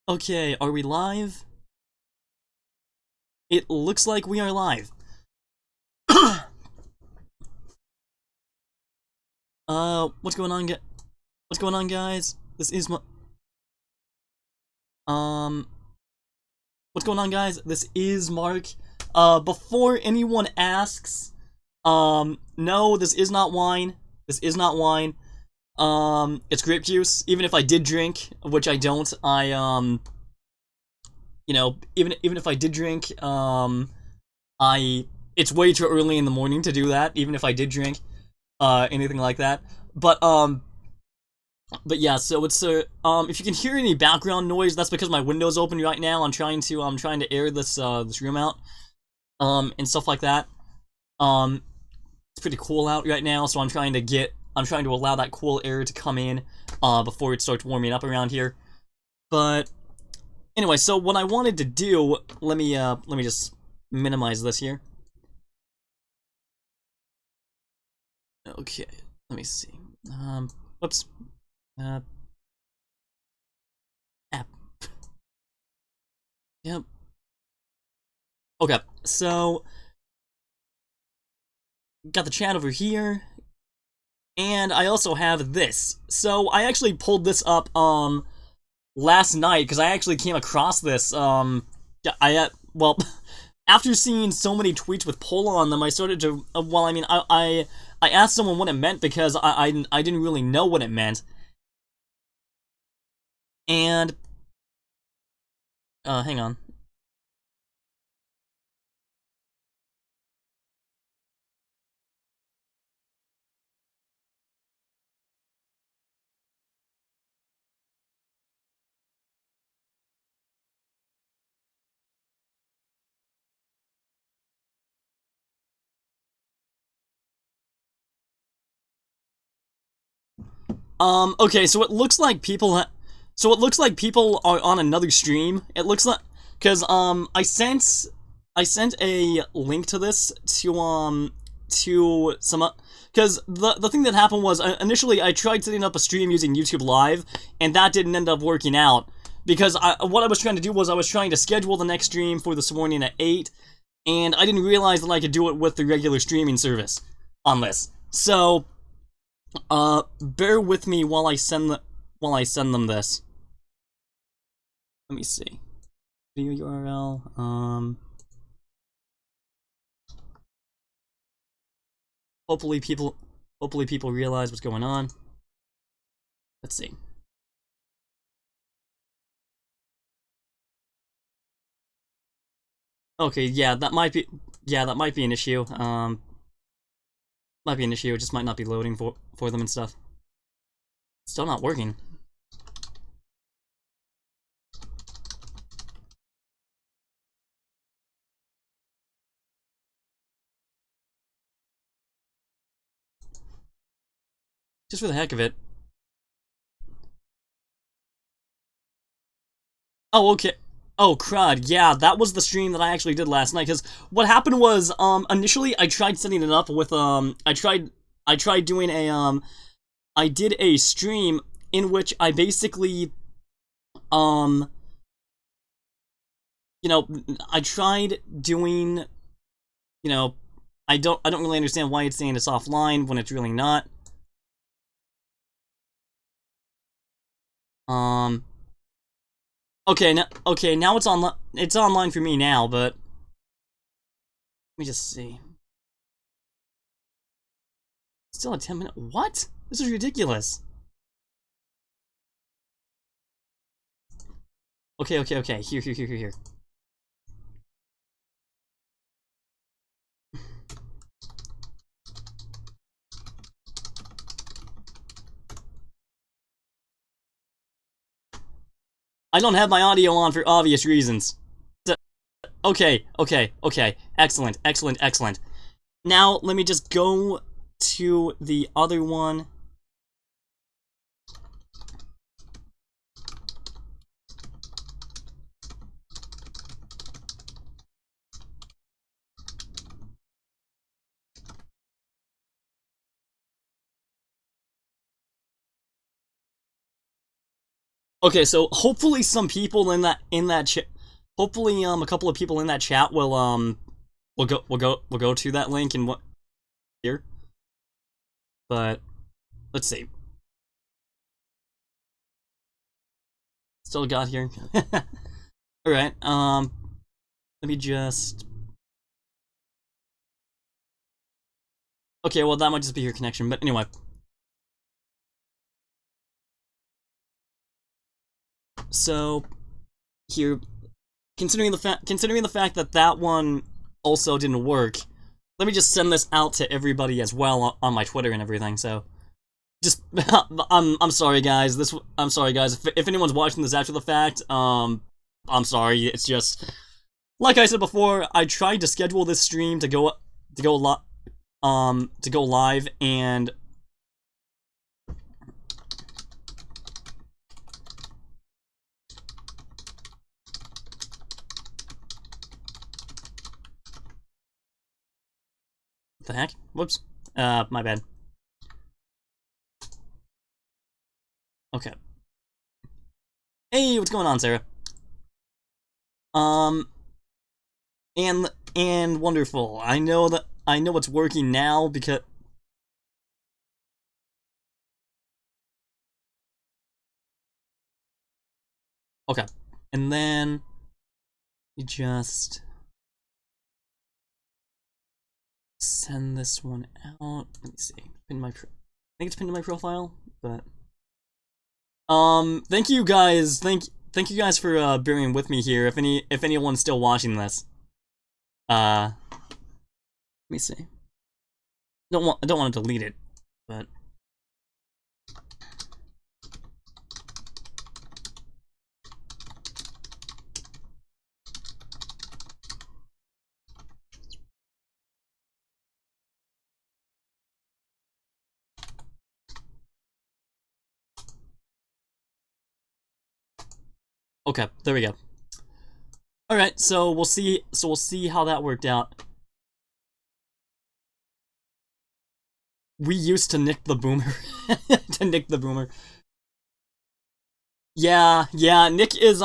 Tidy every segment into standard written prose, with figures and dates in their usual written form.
Okay, are we live? It looks like we are live. What's going on, what's going on, guys? This is my, um, what's going on, guys? This is Mark. Before anyone asks, no, this is not wine. This is not wine. It's grape juice. Even if I did drink, which I don't, even if I did drink, it's way too early in the morning to do that, even if I did drink, anything like that. But yeah, so it's if you can hear any background noise, that's because my window's open right now. I'm trying to air this room out, and stuff like that. It's pretty cool out right now, so I'm trying to allow that cool air to come in, before it starts warming up around here. But anyway, so what I wanted to do, let me just minimize this here. Okay, let me see. Whoops. App. Yep. Okay, so got the chat over here, and I also have this. So I actually pulled this up last night because I actually came across this. Well, after seeing so many tweets with poll on them, I started to. Well, I mean, I asked someone what it meant because I didn't really know what it meant. And hang on. Okay, so it looks like people are on another stream. It looks like, cause I sent a link to this to some, cause the thing that happened was, initially I tried setting up a stream using YouTube Live, and that didn't end up working out because what I was trying to do was I was trying to schedule the next stream for this morning at 8, and I didn't realize that I could do it with the regular streaming service on this. So bear with me while I send them this. Let me see. Video URL. Hopefully people realize what's going on. Let's see. Okay, yeah, that might be an issue. Might be an issue. It just might not be loading for them and stuff. Still not working. Just for the heck of it. Oh, okay. Oh, crud. Yeah, that was the stream that I actually did last night, because what happened was, initially I tried setting it up with, I tried doing a, I did a stream in which I basically, you know, I tried doing, you know, I don't really understand why it's saying it's offline when it's really not. Okay, now it's online for me now, but let me just see. Still a 10-minute. What? This is ridiculous. Okay. Here. I don't have my audio on for obvious reasons. Okay. Excellent. Now, let me just go to the other one. Okay, so hopefully some people in that chat, hopefully a couple of people in that chat will go to that link and what here. But let's see. Still got here. All right. Let me just. Okay, well that might just be your connection, but anyway. So here, considering the fact that that one also didn't work, let me just send this out to everybody as well on my Twitter and everything. So, just I'm sorry, guys. I'm sorry, guys. If anyone's watching this after the fact, I'm sorry. It's just like I said before. I tried to schedule this stream to go live, and what the heck? Whoops. My bad. Okay. Hey, what's going on, Sarah? And wonderful. I know it's working now because. Okay, and then you just send this one out. Let me see. I think it's pinned to my profile, but thank you guys. Thank you guys for bearing with me here. If anyone's still watching this, let me see. I don't want to delete it, but. Okay, there we go. All right, so we'll see how that worked out. We used to nick the boomer. To nick the boomer. Yeah, Nick is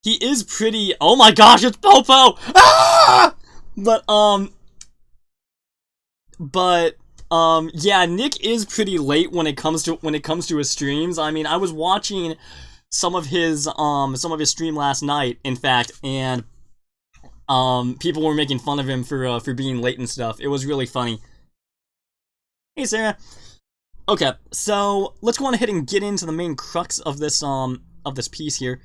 he is pretty. Oh my gosh, it's Popo. Ah! Yeah, Nick is pretty late when it comes to his streams. I mean, I was watching some of his stream last night, in fact, and people were making fun of him for being late and stuff. It was really funny. Hey, Sarah. Okay, so let's go on ahead and get into the main crux of this piece here.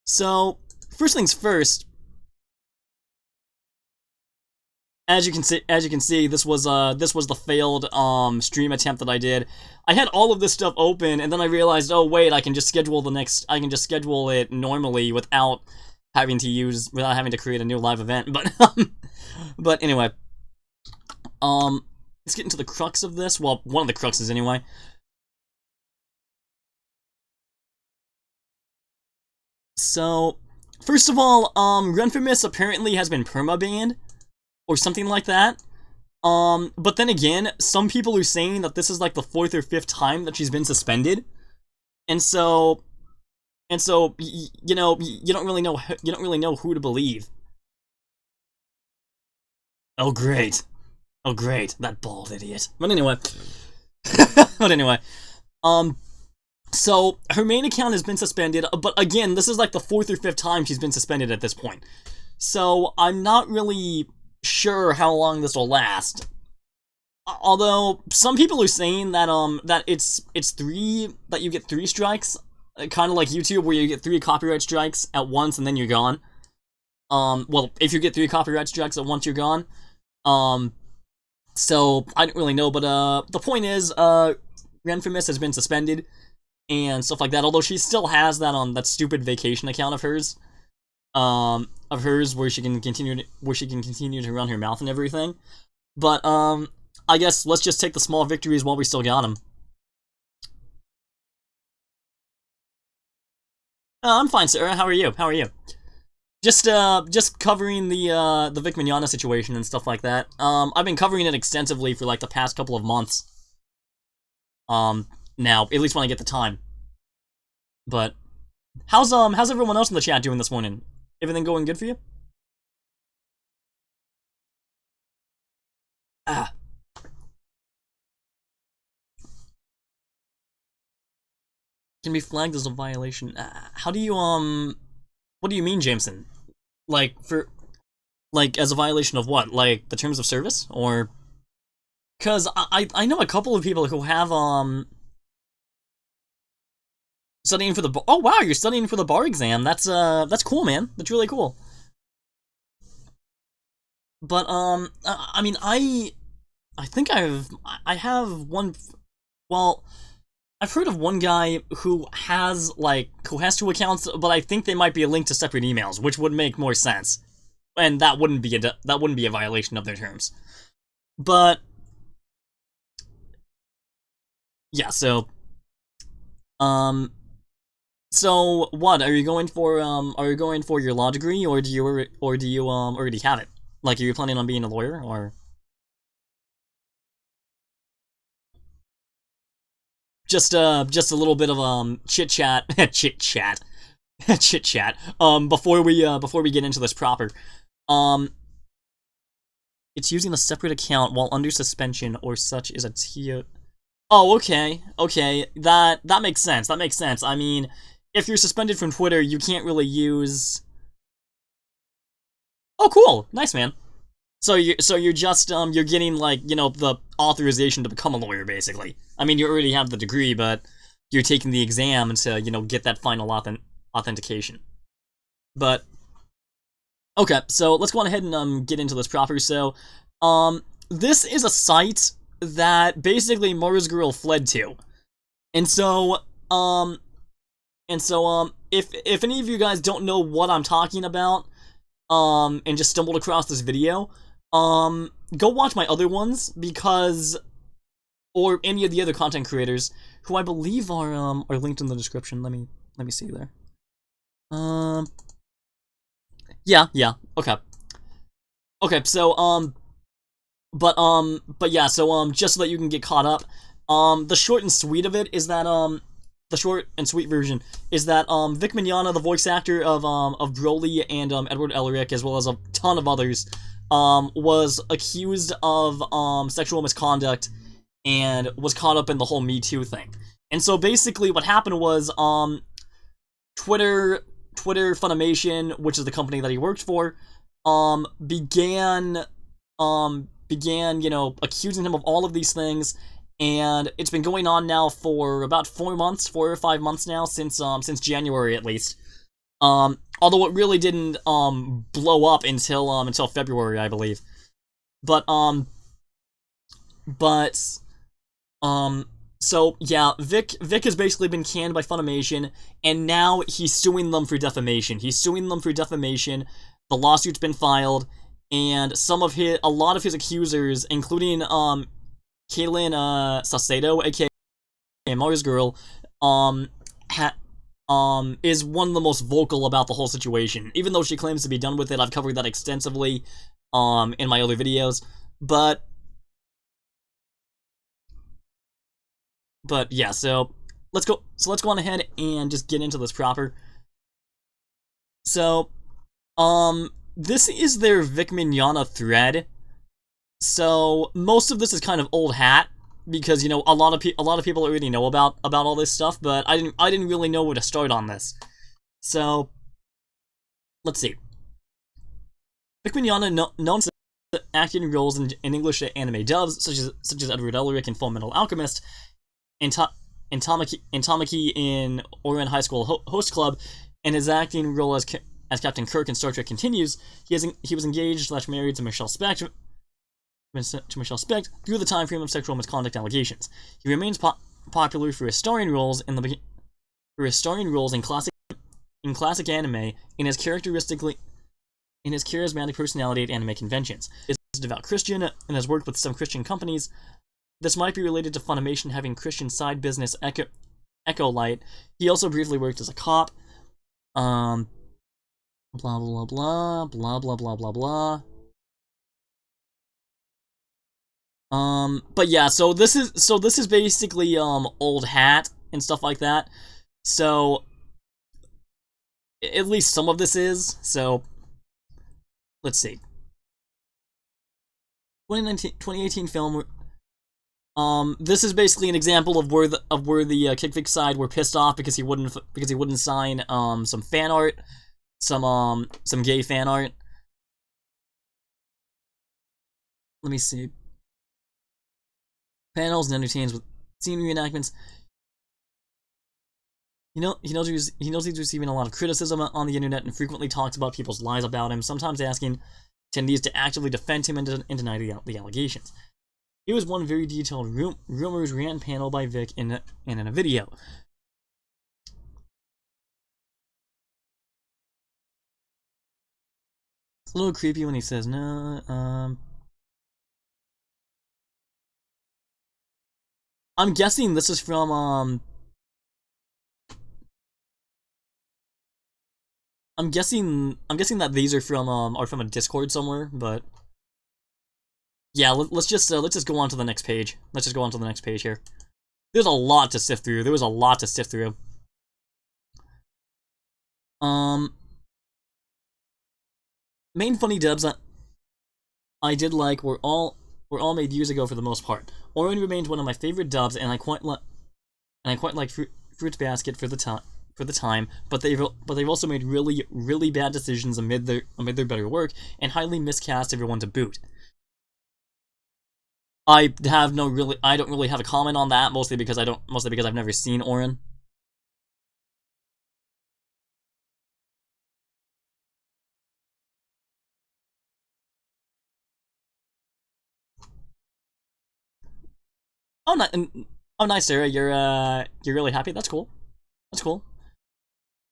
So, first things first. As you can see, this was the failed stream attempt that I did. I had all of this stuff open, and then I realized, oh wait, I can just schedule it normally without having to create a new live event. But anyway, let's get into the crux of this. Well, one of the cruxes anyway. So, first of all, Renfamous apparently has been perma-banned, or something like that. But then again, some people are saying that this is like the 4th or 5th time that she's been suspended, and so you know, you don't really know who to believe. Oh great, that bald idiot. But anyway, so her main account has been suspended, but again, this is like the 4th or 5th time she's been suspended at this point. So I'm not really sure how long this will last. Although some people are saying that that you get 3 strikes, kind of like YouTube, where you get 3 copyright strikes at once and then you're gone. Well, if you get 3 copyright strikes at once, you're gone. So I don't really know, but the point is, Renfamous has been suspended and stuff like that. Although she still has that stupid vacation account of hers. Where she can continue to run her mouth and everything. But I guess let's just take the small victories while we still got them. I'm fine, Sarah. How are you? Just covering the Vic Mignogna situation and stuff like that. I've been covering it extensively for like the past couple of months. Now, at least when I get the time. But how's everyone else in the chat doing this morning? Everything going good for you? Ah. Can be flagged as a violation. How do you what do you mean, Jameson? Like as a violation of what? Like the terms of service, or because I know a couple of people who have studying for the oh wow, you're studying for the bar exam. That's cool, man. That's really cool. But I mean I think I have one. Well, I've heard of one guy who has two accounts, but I think they might be linked to separate emails, which would make more sense, and that wouldn't be a violation of their terms. But yeah, so so what are you going for? Are you going for your law degree, or do you already have it? Like, are you planning on being a lawyer, or just a little bit of chit chat, chit chat, chit chat. Before we get into this proper, it's using a separate account while under suspension or such is a TO. Oh, okay, that makes sense. That makes sense. I mean, if you're suspended from Twitter, you can't really use. Oh, cool, nice, man. So you're just you're getting, like, you know, the authorization to become a lawyer, basically. I mean, you already have the degree, but you're taking the exam to, you know, get that final authentication. But okay, so let's go on ahead and get into this proper. So this is a site that basically Mars Girl fled to. And so if any of you guys don't know what I'm talking about, and just stumbled across this video, go watch my other ones, because, or any of the other content creators, who I believe are linked in the description. Let me see there. Yeah, okay. Okay, so, but yeah, so, just so that you can get caught up, the short and sweet of it is that, the short and sweet version is that, Vic Mignogna, the voice actor of Broly and, Edward Elric, as well as a ton of others, was accused of, sexual misconduct and was caught up in the whole Me Too thing. And so basically what happened was, Twitter Funimation, which is the company that he worked for, began, you know, accusing him of all of these things, and it's been going on now for about 4 or 5 months now, since January at least. Although it really didn't blow up until February, I believe. So yeah, Vic has basically been canned by Funimation, and now he's suing them for defamation. The lawsuit's been filed, and a lot of his accusers, including Caitlin Saucedo, aka Mars Girl, is one of the most vocal about the whole situation. Even though she claims to be done with it, I've covered that extensively in my other videos. But yeah, so let's go on ahead and just get into this proper. So, this is their Vic Mignogna thread. So most of this is kind of old hat, because, you know, a lot of people already know about all this stuff, but I didn't really know where to start on this. So let's see. Vic Mignogna, known for acting roles in English anime dubs, such as Edward Elric in Fullmetal Alchemist, and Tamaki in Ouran High School Host Club, and his acting role as Captain Kirk in Star Trek continues. He was engaged/married to Michelle Specht through the time frame of sexual misconduct allegations. He remains popular for his starring roles in classic anime, in his charismatic personality at anime conventions. He is a devout Christian and has worked with some Christian companies. This might be related to Funimation having Christian side business Echo Light. He also briefly worked as a cop. Blah blah blah blah blah blah blah blah. But yeah, so this is basically old hat and stuff like that. So At least some of this is, so let's see. 2018 film. This is basically an example of where the KickFix side were pissed off because he wouldn't sign some fan art, some gay fan art. Let me see. Panels and entertains with scene reenactments. He knows he's receiving a lot of criticism on the internet and frequently talks about people's lies about him, sometimes asking attendees to actively defend him and deny the allegations. Here was one very detailed rumors rant panel by Vic in a video. It's a little creepy when he says no. I'm guessing this is from I'm guessing that these are from a Discord somewhere, but yeah, let's just go on to the next page. Let's just go on to the next page here. There's a lot to sift through. There was a lot to sift through. Main funny dubs I did like were all made years ago for the most part. Orin remains one of my favorite dubs, and I quite like Fruits Basket for the time, but they've also made really bad decisions amid their better work and highly miscast everyone to boot. I don't really have a comment on that, mostly because I've never seen Orin. Oh, nice, Sarah. You're really happy. That's cool. That's cool.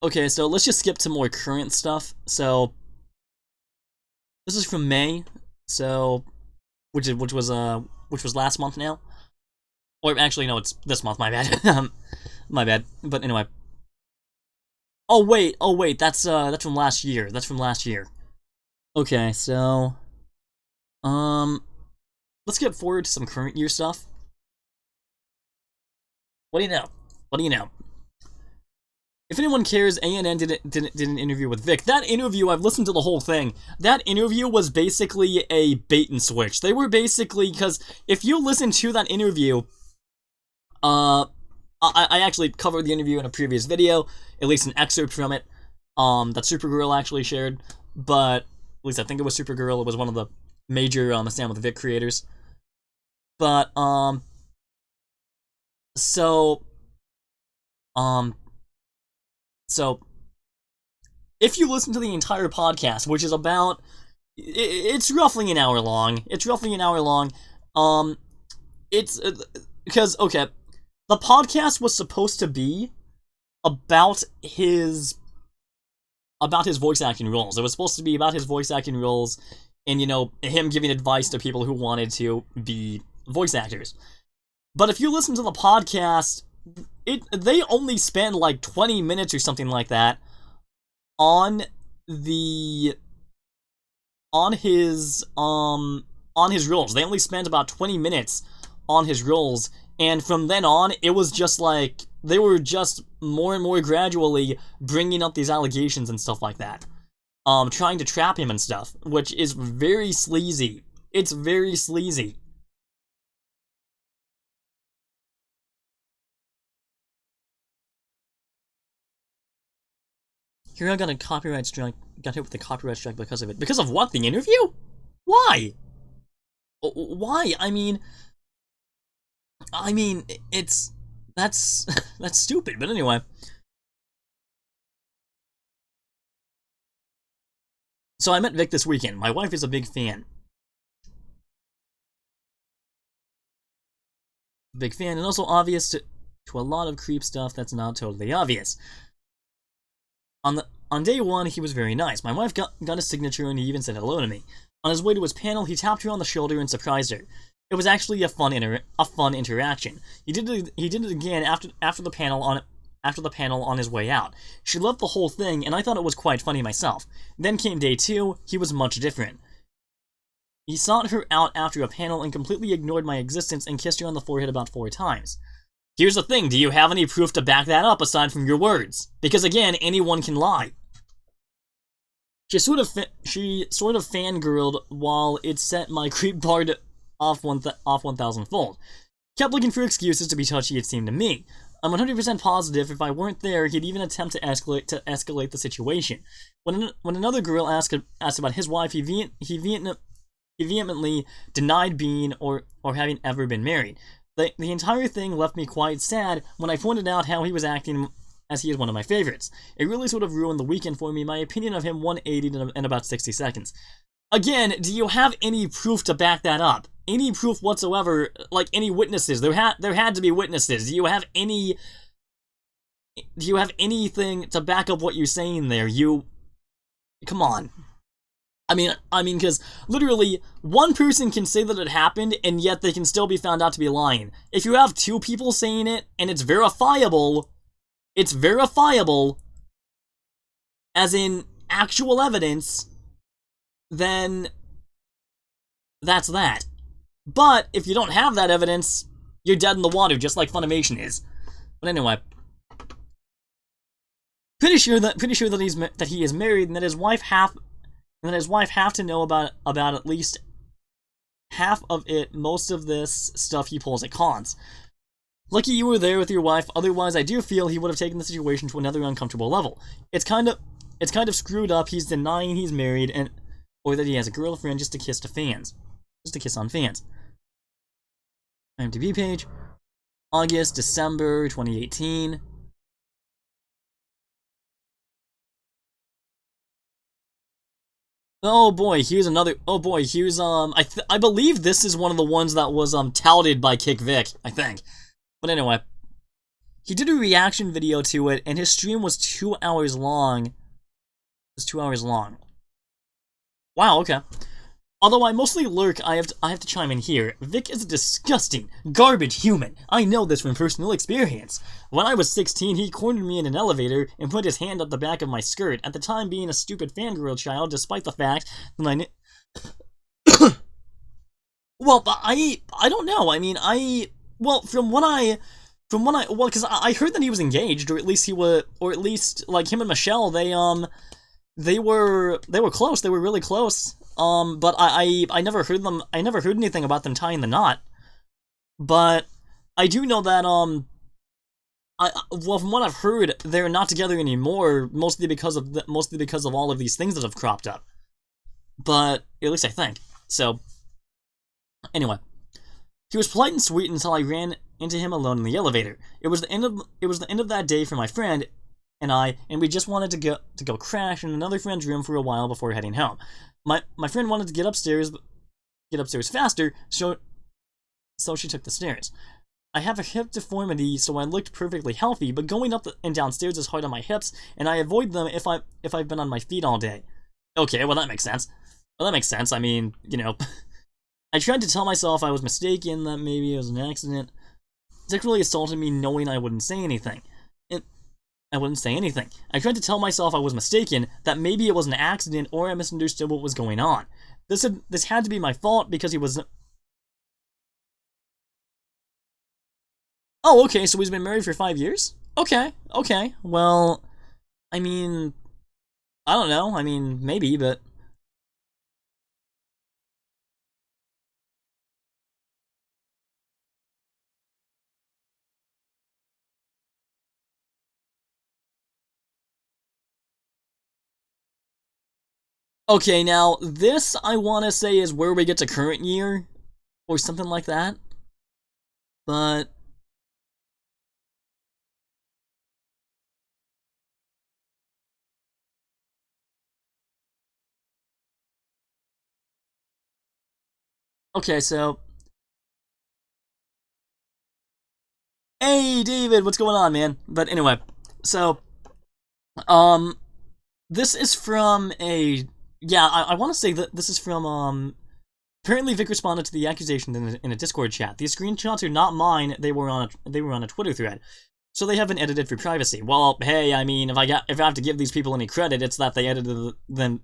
Okay, so let's just skip to more current stuff. So this is from May. So which was last month now. Or actually no, it's this month, my bad. My bad. But anyway. Oh wait, that's from last year. That's from last year. Okay, so let's get forward to some current year stuff. What do you know? What do you know? If anyone cares, ANN did an interview with Vic. That interview, I've listened to the whole thing. That interview was basically a bait and switch. They were basically, because if you listen to that interview, I actually covered the interview in a previous video, at least an excerpt from it, that Supergirl actually shared, but at least I think it was Supergirl. It was one of the major Stand with Vic creators. But so if you listen to the entire podcast, which is about, it's roughly an hour long. It's because, okay, the podcast was supposed to be about his voice acting roles. It was supposed to be about his voice acting roles and, him giving advice to people who wanted to be voice actors. But if you listen to the podcast, they only spend like 20 minutes or something like that on his roles. They only spent about 20 minutes on his roles, and from then on, it was just like they were just more and more gradually bringing up these allegations and stuff like that, trying to trap him and stuff, which is very sleazy. It's very sleazy. Here I got a copyright strike. Got hit with the copyright strike because of it. Because of what? The interview? Why? Why? I mean, that's stupid. But anyway. So I met Vic this weekend. My wife is a big fan. Big fan, and also obvious to a lot of creep stuff that's not totally obvious. On day one, he was very nice. My wife got his signature and he even said hello to me. On his way to his panel, he tapped her on the shoulder and surprised her. It was actually a fun interaction. He did it again after the panel on his way out. She loved the whole thing, and I thought it was quite funny myself. Then came day two. He was much different. He sought her out after a panel and completely ignored my existence and kissed her on the forehead about 4 times. Here's the thing, do you have any proof to back that up aside from your words? Because again, anyone can lie. she sort of fangirled while it set my creep bar off 1,000-fold. Kept looking for excuses to be touchy, it seemed to me. I'm 100% positive if I weren't there, he'd even attempt to escalate the situation. When another girl asked about his wife, he vehemently denied being or having ever been married. The entire thing left me quite sad when I pointed out how he was acting as he is one of my favorites. It really sort of ruined the weekend for me. My opinion of him 180 in about 60 seconds. Again, do you have any proof to back that up? Any proof whatsoever? Like any witnesses? There had to be witnesses. Do you have anything to back up what you're saying there? Come on. I mean, because literally one person can say that it happened, and yet they can still be found out to be lying. If you have two people saying it and it's verifiable, as in actual evidence, then that's that. But if you don't have that evidence, you're dead in the water, just like Funimation is. But anyway, pretty sure that he is married, and that his wife have to know about at least half of it. Most of this stuff he pulls at cons. Lucky you were there with your wife, otherwise I do feel he would have taken the situation to another uncomfortable level. It's kind of screwed up. He's denying he's married or that he has a girlfriend just to kiss on fans. IMDb page, August, December 2018. Oh boy, here's another. Oh boy, here's I believe this is one of the ones that was touted by Kick Vic, I think. But anyway, he did a reaction video to it, and his stream was 2 hours long. It was 2 hours long. Wow, okay. Although I mostly lurk, I have to chime in here. Vic is a disgusting, garbage human. I know this from personal experience. When I was 16, he cornered me in an elevator and put his hand up the back of my skirt, at the time being a stupid fangirl child, despite the fact that well, but I don't know. I mean, well, because I heard that he was engaged, or at least like him and Michelle, they were close. They were really close. But I never heard anything about them tying the knot. But I do know that well, from what I've heard, they're not together anymore, mostly because of all of these things that have cropped up. But at least I think so. Anyway, he was polite and sweet until I ran into him alone in the elevator. It was the end of that day for my friend and I, and we just wanted to go crash in another friend's room for a while before heading home. My friend wanted to get upstairs faster, so she took the stairs. I have a hip deformity, so I looked perfectly healthy, but going up and downstairs is hard on my hips, and I avoid them if I've been on my feet all day. Okay, well that makes sense. I mean, you know, I tried to tell myself I was mistaken, that maybe it was an accident. Sexually assaulted me knowing I wouldn't say anything. I tried to tell myself I was mistaken, that maybe it was an accident or I misunderstood what was going on. This had to be my fault because he was... Oh, okay, so he's been married for 5 years? Okay, well, I mean, I don't know, I mean, maybe, but... Okay, now, this, I want to say, is where we get to current year, or something like that, but... Okay, so... Hey, David, what's going on, man? But anyway, so... This is from a... Yeah, I want to say that this is from, apparently Vic responded to the accusation in a Discord chat. These screenshots are not mine, they were on a Twitter thread. So they have been edited for privacy. Well, hey, I mean, if I have to give these people any credit, it's that they edited the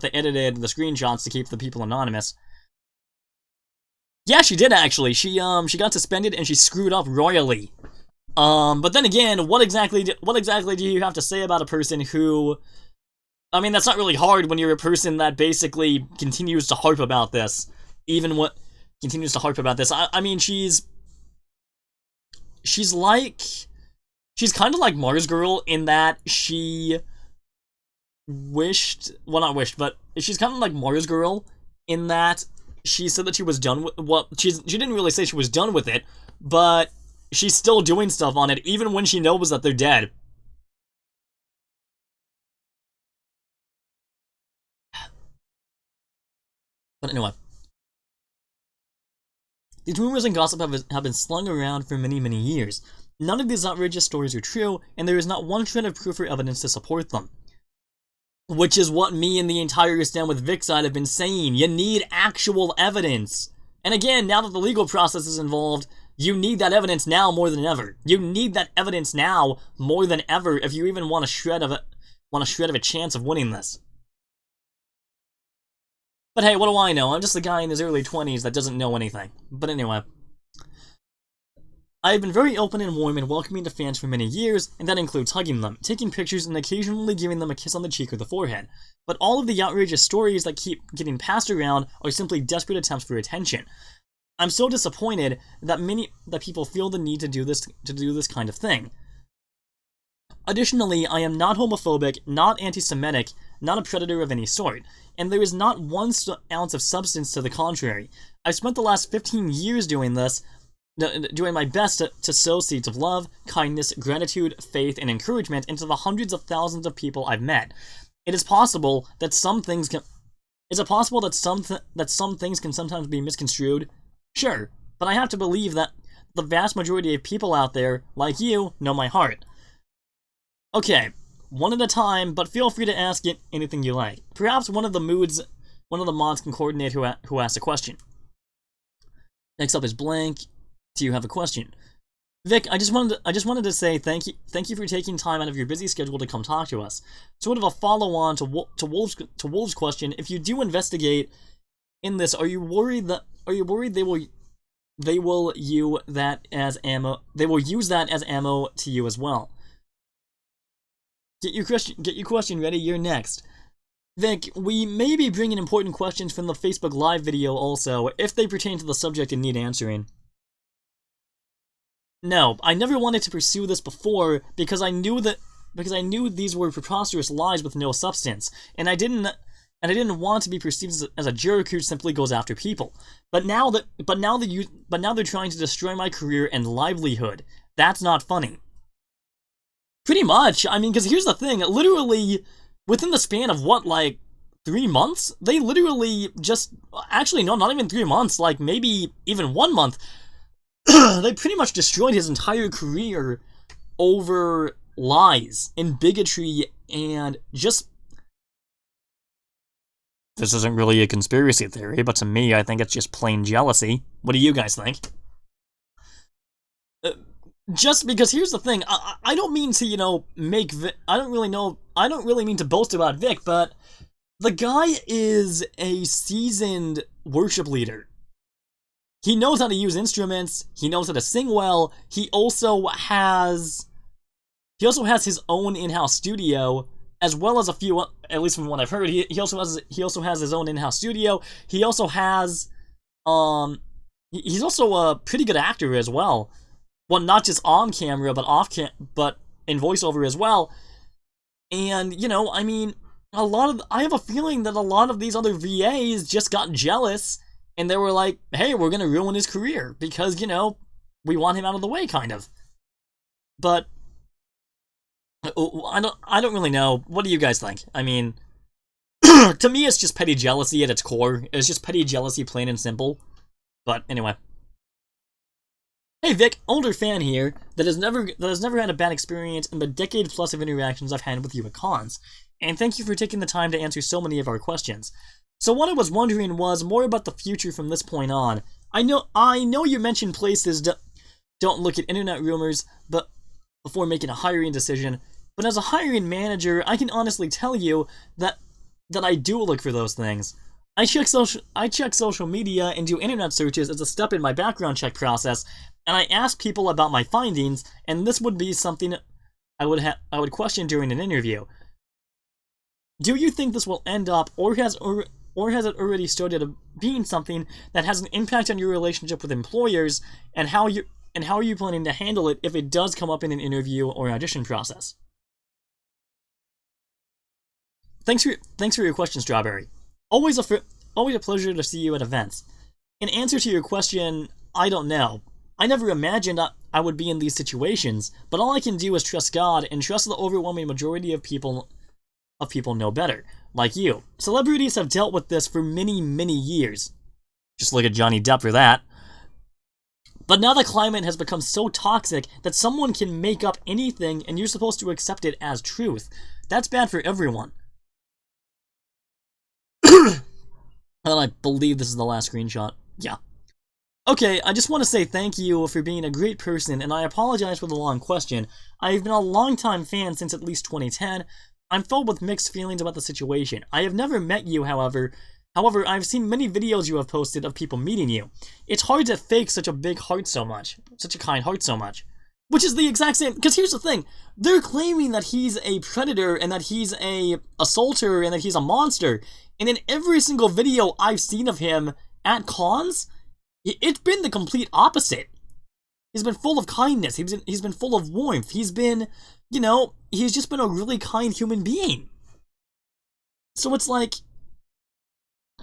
screenshots to keep the people anonymous. Yeah, she did actually. She got suspended and she screwed up royally. But then again, what exactly do you have to say about a person who I mean, that's not really hard when you're a person that basically continues to harp about this. Even what continues to harp about this. I mean, she's like... She's kind of like Mars Girl in that she wished... Well, not wished, but she's kind of like Mars Girl in that she said that she was done with... Well, she didn't really say she was done with it, but she's still doing stuff on it, even when she knows that they're dead. But anyway. These rumors and gossip have been slung around for many, many years. None of these outrageous stories are true, and there is not one shred of proof or evidence to support them. Which is what me and the entire Stand With Vic side have been saying. You need actual evidence. And again, now that the legal process is involved, you need that evidence now more than ever. You need that evidence now more than ever if you even want a shred of a chance of winning this. But hey, what do I know? I'm just a guy in his early 20s that doesn't know anything. But anyway. I have been very open and warm and welcoming to fans for many years, and that includes hugging them, taking pictures, and occasionally giving them a kiss on the cheek or the forehead. But all of the outrageous stories that keep getting passed around are simply desperate attempts for attention. I'm so disappointed that people feel the need to do this kind of thing. Additionally, I am not homophobic, not anti-Semitic, not a predator of any sort, and there is not one ounce of substance to the contrary. I've spent the last 15 years doing this, doing my best to sow seeds of love, kindness, gratitude, faith, and encouragement into the hundreds of thousands of people I've met. It is possible that some things can... Is it possible that some things can sometimes be misconstrued? Sure, but I have to believe that the vast majority of people out there, like you, know my heart. Okay, one at a time, but feel free to ask it anything you like. Perhaps one of the mods can coordinate who asked a question. Next up is Blank. Do you have a question? Vic, I just wanted to say thank you for taking time out of your busy schedule to come talk to us. Sort of a follow-on to Wolf's question. If you do investigate in this, are you worried they will use that as ammo? They will use that as ammo to you as well. Get your question ready. You're next. Vic, we may be bringing important questions from the Facebook Live video also, if they pertain to the subject and need answering. No, I never wanted to pursue this before because I knew these were preposterous lies with no substance, and I didn't want to be perceived as a jerk who simply goes after people. But now they're trying to destroy my career and livelihood. That's not funny. Pretty much. I mean, because here's the thing. Literally, within the span of, what, like, 3 months? They literally just... Actually, no, not even 3 months. Like, maybe even 1 month. They pretty much destroyed his entire career over lies and bigotry and just... This isn't really a conspiracy theory, but to me, I think it's just plain jealousy. What do you guys think? Just because here's the thing, I don't mean to, I don't really mean to boast about Vic, but the guy is a seasoned worship leader. He knows how to use instruments, he knows how to sing well, he also has his own in-house studio, as well as a few, at least from what I've heard, he also has his own in-house studio. He also has, he's also a pretty good actor as well. Well, not just on camera, but in voiceover as well. And, I mean, I have a feeling that a lot of these other VAs just got jealous, and they were like, hey, we're gonna ruin his career, because, we want him out of the way, kind of. But, I don't really know. What do you guys think? I mean, to me, it's just petty jealousy at its core. It's just petty jealousy, plain and simple. But, anyway. Hey Vic, older fan here that has never had a bad experience in the decade plus of interactions I've had with you at cons, and thank you for taking the time to answer so many of our questions. So what I was wondering was more about the future from this point on. I know you mentioned places don't look at internet rumors but before making a hiring decision, but as a hiring manager, I can honestly tell you that I do look for those things. I check social media and do internet searches as a step in my background check process, and I ask people about my findings, and this would be something I would question during an interview. Do you think this will end up, or has it already started being something that has an impact on your relationship with employers, and how are you planning to handle it if it does come up in an interview or audition process? Thanks for your question, Strawberry. Always always a pleasure to see you at events. In answer to your question, I don't know. I never imagined I would be in these situations, but all I can do is trust God and trust the overwhelming majority of people know better, like you. Celebrities have dealt with this for many, many years. Just look at Johnny Depp for that. But now the climate has become so toxic that someone can make up anything and you're supposed to accept it as truth. That's bad for everyone. And I believe this is the last screenshot. Yeah. Okay, I just want to say thank you for being a great person, and I apologize for the long question. I've been a long-time fan since at least 2010. I'm filled with mixed feelings about the situation. I have never met you, however. However, I've seen many videos you have posted of people meeting you. It's hard to fake such a big heart so much. Such a kind heart so much. Which is the exact same, because here's the thing. They're claiming that he's a predator, and that he's a assaulter, and that he's a monster. And in every single video I've seen of him at cons, it's been the complete opposite. He's been full of kindness. He's been full of warmth. He's been, you know, he's just been a really kind human being. So it's like,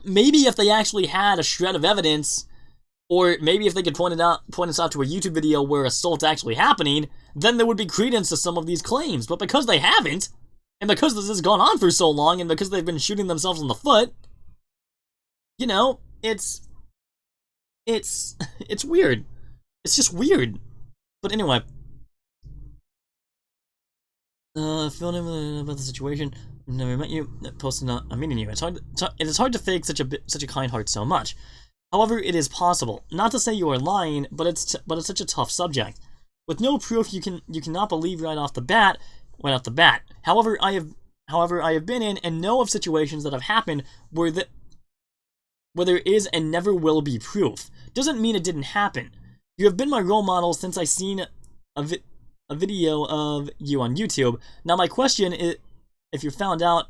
maybe if they actually had a shred of evidence, or maybe if they could point us out to a YouTube video where assault's actually happening, then there would be credence to some of these claims. But because they haven't, and because this has gone on for so long, and because they've been shooting themselves in the foot, you know, it's weird. It's just weird. But anyway. Feeling about the situation. Never met you. Posting a meeting you. It is hard to fake such a kind heart so much. However, it is possible. Not to say you are lying, but it's such a tough subject. With no proof, you cannot believe right off the bat. However, I have been in and know of situations that have happened where there is and never will be proof. Doesn't mean it didn't happen. You have been my role model since I seen a video of you on YouTube. Now my question is, if you found out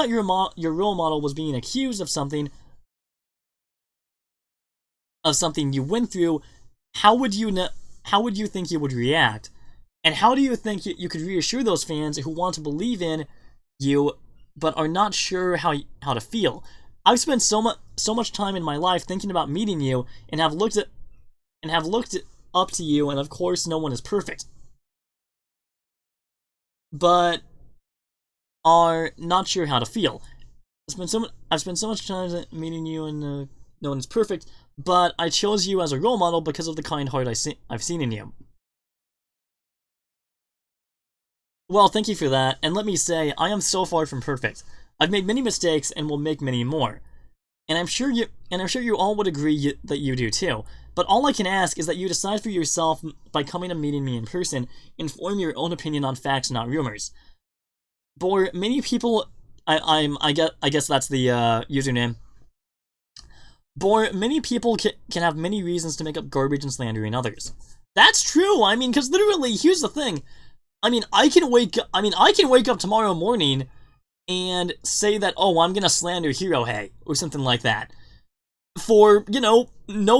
your role model was being accused of something you went through, how would you think you would react? And how do you think you could reassure those fans who want to believe in you but are not sure how to feel? I've spent so much time in my life thinking about meeting you, and have looked up to you, and of course no one is perfect, but are not sure how to feel. I've spent so much time meeting you, and no one is perfect, but I chose you as a role model because of the kind heart I've seen in you. Well, thank you for that, and let me say, I am so far from perfect. I've made many mistakes and will make many more. And I'm sure you all would agree that you do too. But all I can ask is that you decide for yourself by coming and meeting me in person, and form your own opinion on facts, not rumors. For many people, I guess that's the username. For many people can have many reasons to make up garbage and slandering others. That's true. I mean, because literally, here's the thing. I can wake up tomorrow morning and say that, oh, I'm gonna slander Hirohei, or something like that. For, no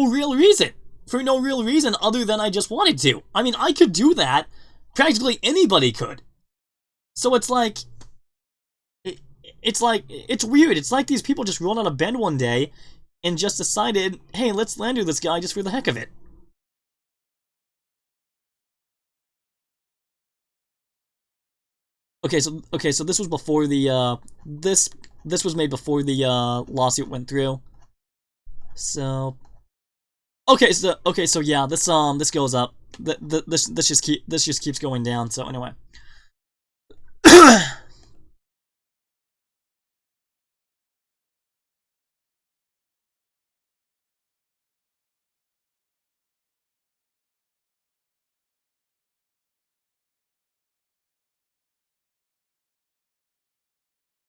real reason. For no real reason other than I just wanted to. I could do that. Practically anybody could. So it's like, it's weird. It's like these people just rolled out of bed one day and just decided, hey, let's slander this guy just for the heck of it. Okay, so this was before the this was made before the lawsuit went through. So so yeah, this goes up. This just keeps going down. So anyway.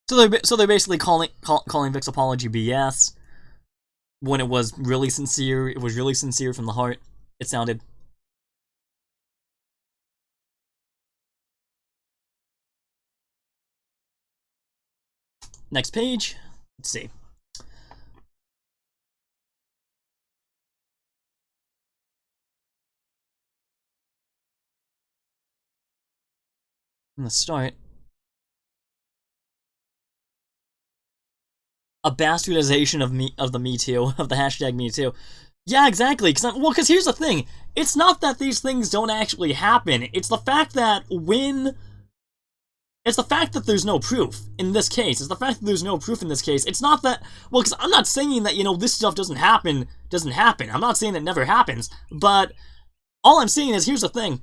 So they're basically calling Vic's apology BS, when it was really sincere. It was really sincere from the heart. It sounded. next page. Let's see. I'm gonna start. A bastardization of the Me Too, of the hashtag Me Too. Yeah, exactly. Because here's the thing. It's not that these things don't actually happen. It's the fact that it's the fact that there's no proof in this case. It's the fact that there's no proof in this case. It's not that, well, because I'm not saying that, this stuff doesn't happen. I'm not saying it never happens. But all I'm saying is, here's the thing.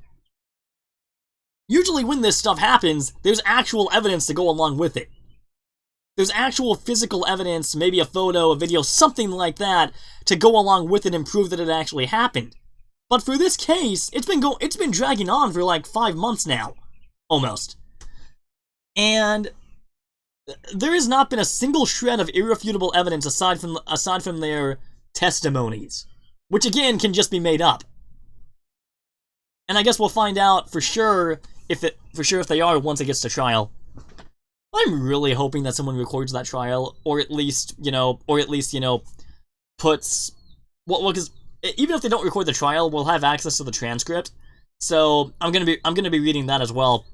Usually when this stuff happens, there's actual evidence to go along with it. There's actual physical evidence, maybe a photo, a video, something like that, to go along with it and prove that it actually happened. But for this case, it's been dragging on for like 5 months now, almost. And there has not been a single shred of irrefutable evidence aside from their testimonies, which again can just be made up. And I guess we'll find out for sure if they are once it gets to trial. I'm really hoping that someone records that trial, or at least, puts... Well, because even if they don't record the trial, we'll have access to the transcript. So, I'm gonna be reading that as well.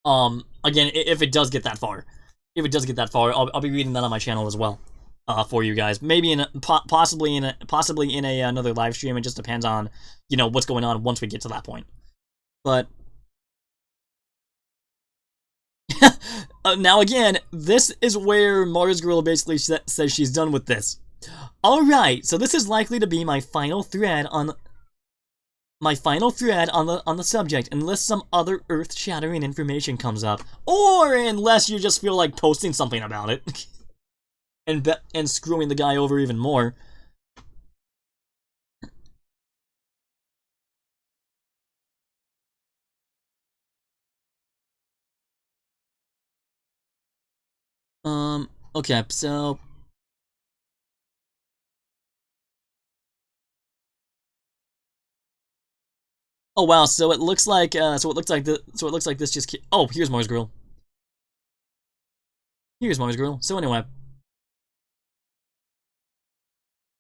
Again, if it does get that far. If it does get that far, I'll be reading that on my channel as well. For you guys. Maybe possibly in another live stream. It just depends on, what's going on once we get to that point. But... now again, this is where Mars Girl basically says she's done with this. Alright, so this is likely to be my final thread on the subject, unless some other earth-shattering information comes up. Or unless you just feel like posting something about it. and screwing the guy over even more. Okay, so... Oh wow, so it looks like this just... Oh, here's Mars Girl. So anyway.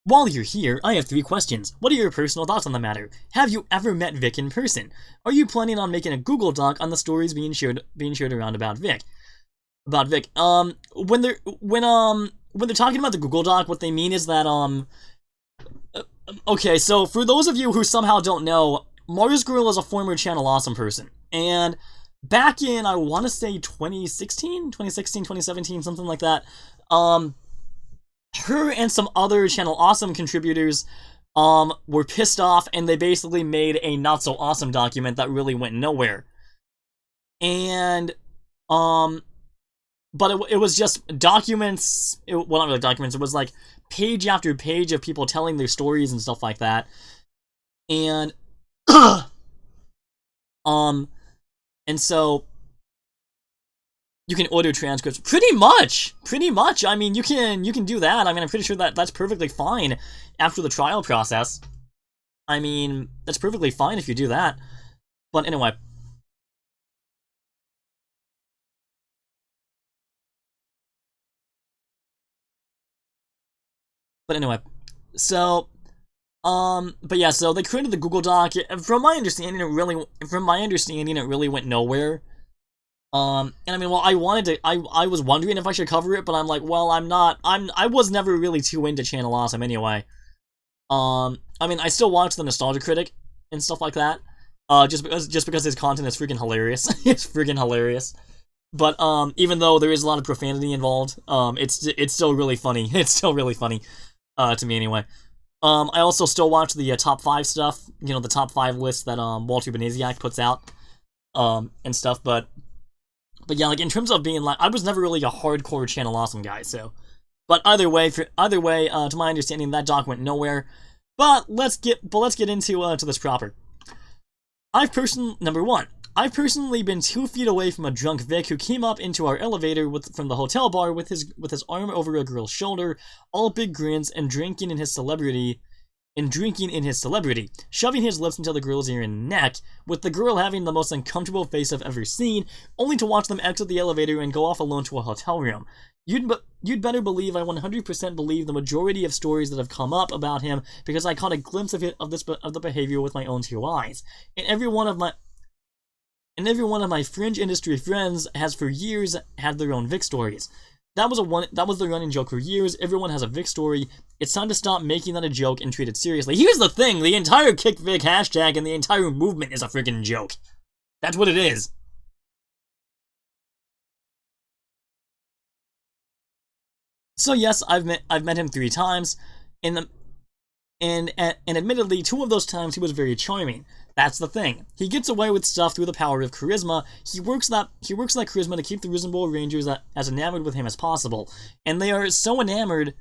While you're here, I have 3 questions. What are your personal thoughts on the matter? Have you ever met Vic in person? Are you planning on making a Google Doc on the stories being shared around about Vic? When they're talking about the Google Doc, what they mean is that, okay, so for those of you who somehow don't know, Mars Girl is a former Channel Awesome person, and back in, I want to say 2016, 2017, something like that, her and some other Channel Awesome contributors, were pissed off, and they basically made a not-so-awesome document that really went nowhere. And, but it was just documents, well, not really documents, it was like page after page of people telling their stories and stuff like that. And, and so, you can order transcripts. Pretty much! I mean, you can do that. I mean, I'm pretty sure that's perfectly fine after the trial process. I mean, that's perfectly fine if you do that. But anyway. So, but yeah, so they created the Google Doc. From my understanding, it really went nowhere. And I mean, well, I was wondering if I should cover it, but I'm like, well, I was never really too into Channel Awesome anyway. I mean, I still watch the Nostalgia Critic and stuff like that, just because his content is freaking hilarious. It's freaking hilarious. But, even though there is a lot of profanity involved, it's still really funny. It's still really funny, to me anyway. I also still watch the top 5 stuff, the top 5 list that, Walter Benesiak puts out, and stuff, but yeah, like, in terms of being, like, I was never really a hardcore Channel Awesome guy, so. But either way, to my understanding, that doc went nowhere. But let's get into this proper. Number 1. I've personally been 2 feet away from a drunk Vic who came up into our elevator from the hotel bar with his arm over a girl's shoulder, all big grins, and drinking in his celebrity and drinking in his celebrity, shoving his lips into the girl's ear and neck, with the girl having the most uncomfortable face I've ever seen, only to watch them exit the elevator and go off alone to a hotel room. You'd better believe I 100% believe the majority of stories that have come up about him because I caught a glimpse of the behavior with my own two eyes. And every one of my fringe industry friends has for years had their own Vic stories. That was the running joke for years. Everyone has a Vic story. It's time to stop making that a joke and treat it seriously. Here's the thing, the entire Kick Vic hashtag and the entire movement is a freaking joke. That's what it is. So yes, I've met him 3 times, and admittedly, 2 of those times he was very charming. That's the thing. He gets away with stuff through the power of charisma. He works that charisma to keep the Risen Bowl Rangers as enamored with him as possible, and they are so enamored